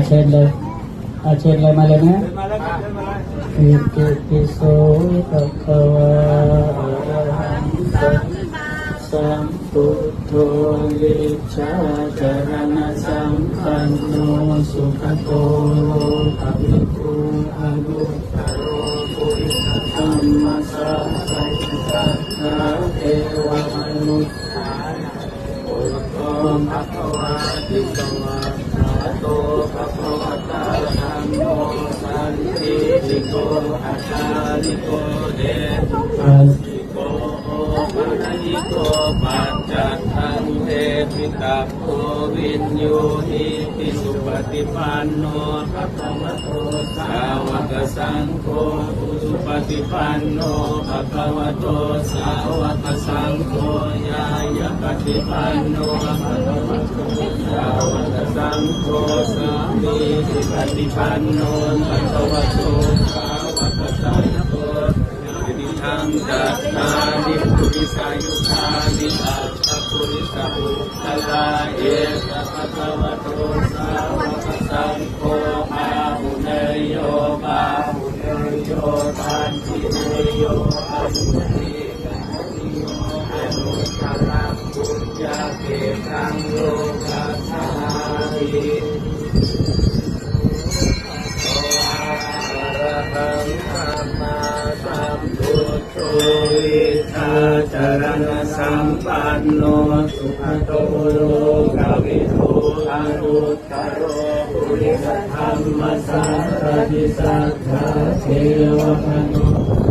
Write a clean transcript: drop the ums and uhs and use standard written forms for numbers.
เชิญเลยเชิญเลยมาเลยนะอิติปิโสภะคะวะอะระหังสัมพุทโธวิชชาจารณะสัมปันโนสุขโตโลกวิทูอนุตตโรปุริสธัมมัสสะสัจจะนาเทวมนุษย์โอโตภะคะวะติสวะโตภะคะวะตาธัมโมสันติติโกอัตตาลิโกเดปัสสิโกภะคะยิโกปัจจัตตังเทปิตาโควินโยหิปิสุปฏิปันโนภะคะวะโตสาวกสังโฆสุปฏิปันโนภะคะวะโตสาวกสังโฆญาญาปฏิปันโนภะคะวะโตสาวกสังโฆสามีสุปฏิปันโนภะคะวะโตสาวกสังโฆนิทังจัตตานิปุริสายุคานิอัตถปุริสปุคลาเอตภะคะวะโตสาวกสังโฆอาหุเนยโยปาหุเนยโยทันติเนยโยอนุติโยอนุตตรังปุญญาเกตังโลกัสสามิจารณะสัมปันโนสุขโตโลกวิทูอนุตตโรปุริสธัมมัสสะปฏิสัทธาเทวมนุษย์